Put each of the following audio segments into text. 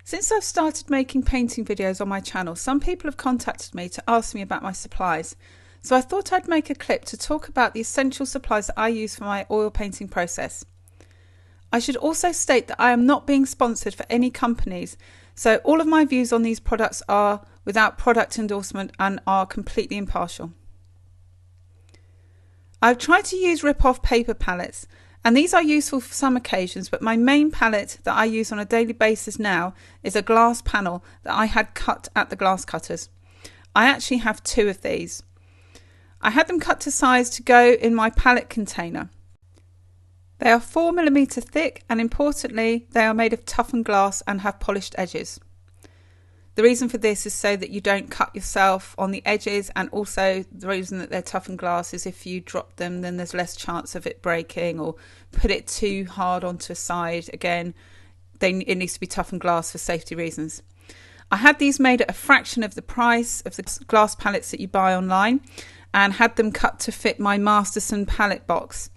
Since I've started making painting videos on my channel, some people have contacted me to ask me about my supplies. So I thought I'd make a clip to talk about the essential supplies that I use for my oil painting process. I should also state that I am not being sponsored for any companies, so all of my views on these products are without product endorsement and are completely impartial. I've tried to use rip-off paper palettes, and these are useful for some occasions, but my main palette that I use on a daily basis now is a glass panel that I had cut at the glass cutters. I actually have two of these. I had them cut to size to go in my palette container. They are 4mm thick, and importantly they are made of toughened glass and have polished edges. The reason for this is so that you don't cut yourself on the edges, and also the reason that they're toughened glass is if you drop them then there's less chance of it breaking, or put it too hard onto a side. Again, it needs to be toughened glass for safety reasons. I had these made at a fraction of the price of the glass palettes that you buy online, and had them cut to fit my Masterson palette box.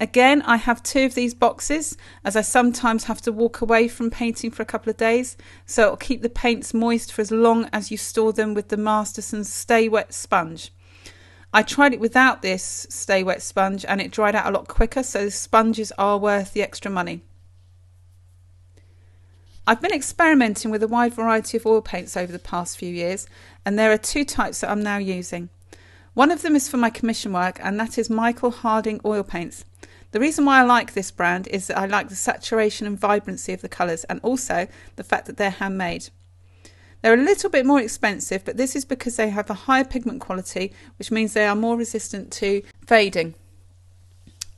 Again, I have two of these boxes as I sometimes have to walk away from painting for a couple of days, so it'll keep the paints moist for as long as you store them with the Masterson Stay Wet sponge. I tried it without this Stay Wet sponge and it dried out a lot quicker, so the sponges are worth the extra money. I've been experimenting with a wide variety of oil paints over the past few years, and there are two types that I'm now using. One of them is for my commission work, and that is Michael Harding oil paints. The reason why I like this brand is that I like the saturation and vibrancy of the colours, and also the fact that they're handmade. They're a little bit more expensive, but this is because they have a higher pigment quality, which means they are more resistant to fading.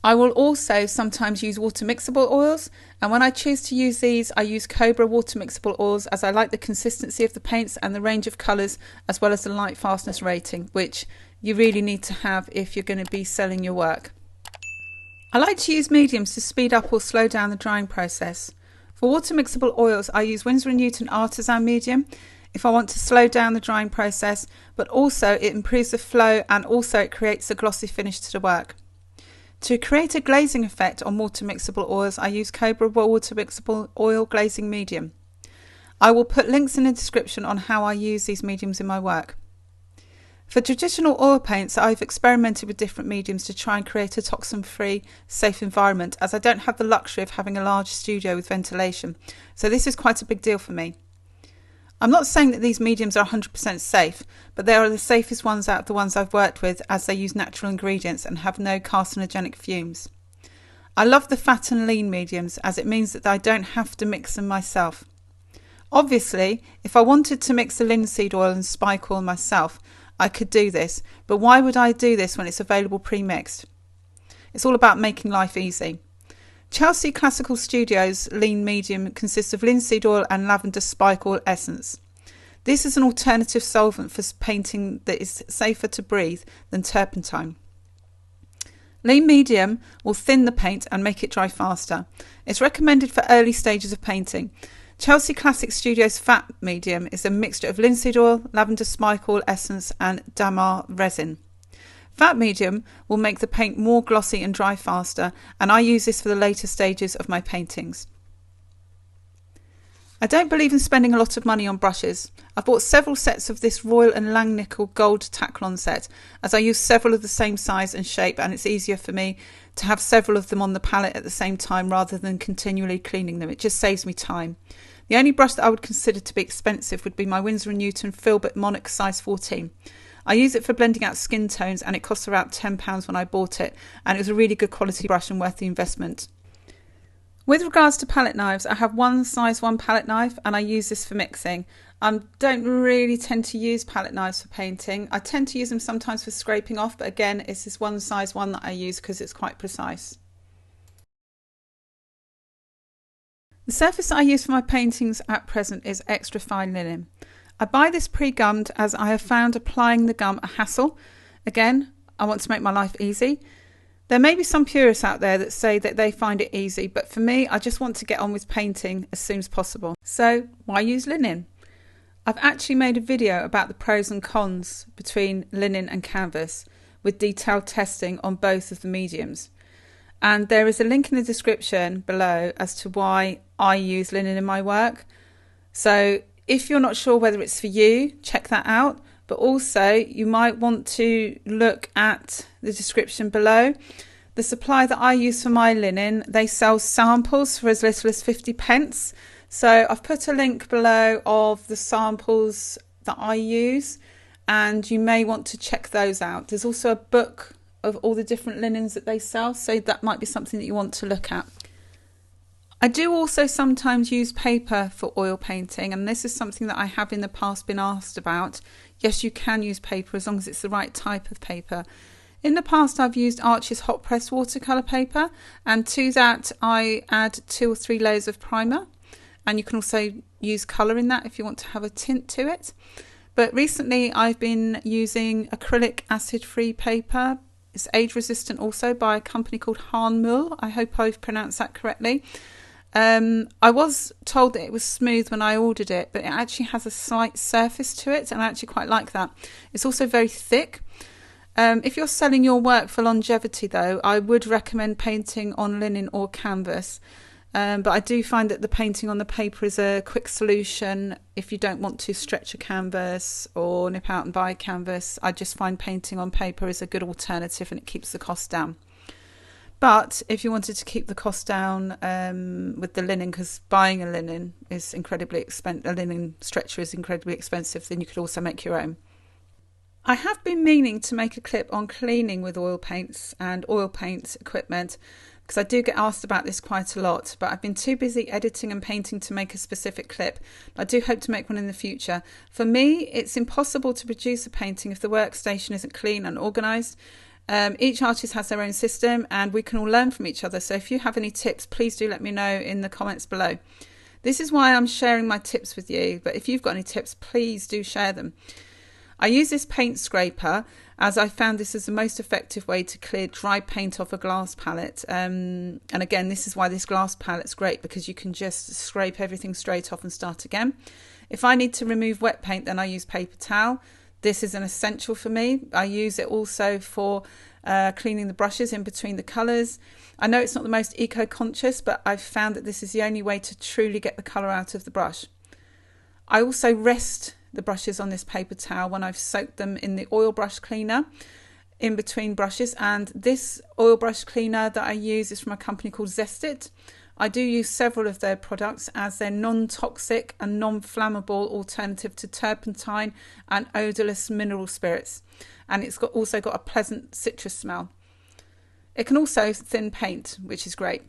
I will also sometimes use water mixable oils, and when I choose to use these, I use Cobra water mixable oils as I like the consistency of the paints and the range of colours, as well as the light fastness rating, which you really need to have if you're going to be selling your work. I like to use mediums to speed up or slow down the drying process. For water mixable oils, I use Winsor & Newton Artisan medium if I want to slow down the drying process, but also it improves the flow and also it creates a glossy finish to the work. To create a glazing effect on water mixable oils, I use Cobra water mixable oil glazing medium. I will put links in the description on how I use these mediums in my work. For traditional oil paints, I've experimented with different mediums to try and create a toxin-free, safe environment, as I don't have the luxury of having a large studio with ventilation, so this is quite a big deal for me. I'm not saying that these mediums are 100% safe, but they are the safest ones out of the ones I've worked with, as they use natural ingredients and have no carcinogenic fumes. I love the fat and lean mediums, as it means that I don't have to mix them myself. Obviously, if I wanted to mix the linseed oil and spike oil myself, I could do this, but why would I do this when it's available pre-mixed? It's all about making life easy. Chelsea Classical Studios lean medium consists of linseed oil and lavender spike oil essence. This is an alternative solvent for painting that is safer to breathe than turpentine. Lean medium will thin the paint and make it dry faster. It's recommended for early stages of painting. Chelsea Classic Studios Fat Medium is a mixture of linseed oil, lavender spike oil essence and damar resin. Fat Medium will make the paint more glossy and dry faster, and I use this for the later stages of my paintings. I don't believe in spending a lot of money on brushes. I've bought several sets of this Royal & Langnickel Gold Taklon set, as I use several of the same size and shape, and it's easier for me to have several of them on the palette at the same time rather than continually cleaning them. It just saves me time. The only brush that I would consider to be expensive would be my Winsor & Newton Filbert Monarch size 14. I use it for blending out skin tones, and it cost around £10 when I bought it, and it was a really good quality brush and worth the investment. With regards to palette knives, I have one size 1 palette knife, and I use this for mixing. I don't really tend to use palette knives for painting. I tend to use them sometimes for scraping off, but again, it's this one size 1 that I use because it's quite precise. The surface I use for my paintings at present is extra fine linen. I buy this pre-gummed as I have found applying the gum a hassle. Again, I want to make my life easy. There may be some purists out there that say that they find it easy, but for me, I just want to get on with painting as soon as possible. So why use linen? I've actually made a video about the pros and cons between linen and canvas, with detailed testing on both of the mediums. And there is a link in the description below as to why I use linen in my work. So if you're not sure whether it's for you, check that out. But also you might want to look at the description below. The supply that I use for my linen, they sell samples for as little as 50p. So I've put a link below of the samples that I use, and you may want to check those out. There's also a book of all the different linens that they sell, so that might be something that you want to look at. I do also sometimes use paper for oil painting, and this is something that I have in the past been asked about. Yes, you can use paper as long as it's the right type of paper. In the past I've used Arches hot press watercolour paper, and to that I add 2 or 3 layers of primer, and you can also use colour in that if you want to have a tint to it. But recently I've been using acrylic acid free paper. It's age resistant also, by a company called Hanmüll. I hope I've pronounced that correctly. I was told that it was smooth when I ordered it, but it actually has a slight surface to it, and I actually quite like that. It's also very thick. If you're selling your work for longevity though, I would recommend painting on linen or canvas. But I do find that the painting on the paper is a quick solution if you don't want to stretch a canvas or nip out and buy a canvas. I just find painting on paper is a good alternative, and it keeps the cost down. But if you wanted to keep the cost down with the linen, because buying a linen is incredibly expensive, a linen stretcher is incredibly expensive, then you could also make your own. I have been meaning to make a clip on cleaning with oil paints and oil paint equipment, because I do get asked about this quite a lot, but I've been too busy editing and painting to make a specific clip. I do hope to make one in the future. For me, it's impossible to produce a painting if the workstation isn't clean and organised. Each artist has their own system, and we can all learn from each other. So if you have any tips, please do let me know in the comments below. This is why I'm sharing my tips with you, but if you've got any tips, please do share them. I use this paint scraper as I found this is the most effective way to clear dry paint off a glass palette. And again, this is why this glass palette's great, because you can just scrape everything straight off and start again. If I need to remove wet paint, then I use paper towel. This is an essential for me. I use it also for cleaning the brushes in between the colours. I know it's not the most eco-conscious, but I've found that this is the only way to truly get the colour out of the brush. I also rest the brushes on this paper towel when I've soaked them in the oil brush cleaner in between brushes, and this oil brush cleaner that I use is from a company called Zest-It. I do use several of their products as they're non-toxic and non-flammable alternative to turpentine and odourless mineral spirits, and it's also got a pleasant citrus smell. It can also thin paint, which is great.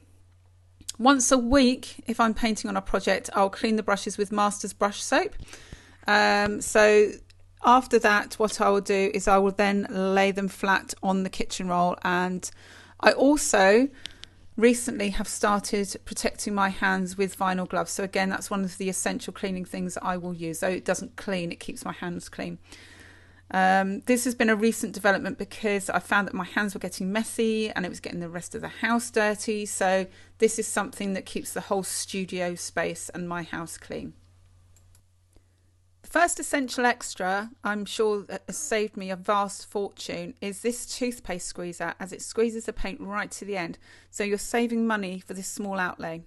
Once a week, if I'm painting on a project, I'll clean the brushes with Master's brush soap. So after that, what I will do is I will then lay them flat on the kitchen roll, and I also recently have started protecting my hands with vinyl gloves. So again, that's one of the essential cleaning things that I will use. Though it doesn't clean, it keeps my hands clean. This has been a recent development because I found that my hands were getting messy and it was getting the rest of the house dirty. So this is something that keeps the whole studio space and my house clean. The first essential extra, I'm sure that has saved me a vast fortune, is this toothpaste squeezer, as it squeezes the paint right to the end. So you're saving money for this small outlay.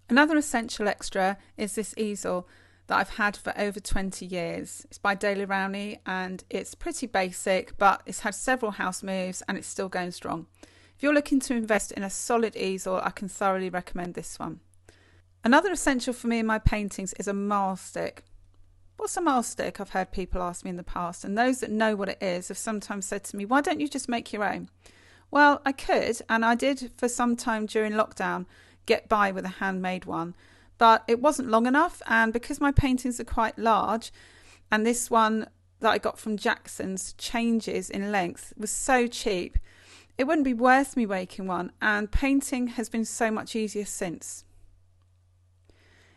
Another essential extra is this easel that I've had for over 20 years. It's by Daler Rowney and it's pretty basic, but it's had several house moves and it's still going strong. If you're looking to invest in a solid easel, I can thoroughly recommend this one. Another essential for me in my paintings is a marl stick. What's a marl stick? I've heard people ask me in the past, and those that know what it is have sometimes said to me, why don't you just make your own? Well, I could, and I did for some time during lockdown get by with a handmade one, but it wasn't long enough, and because my paintings are quite large, and this one that I got from Jackson's changes in length was so cheap, it wouldn't be worth me making one, and painting has been so much easier since.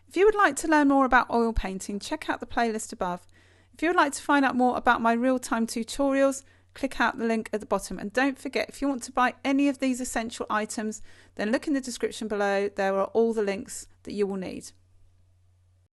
If you would like to learn more about oil painting, check out the playlist above. If you would like to find out more about my real-time tutorials, click out the link at the bottom. And don't forget, if you want to buy any of these essential items, then look in the description below. There are all the links that you will need.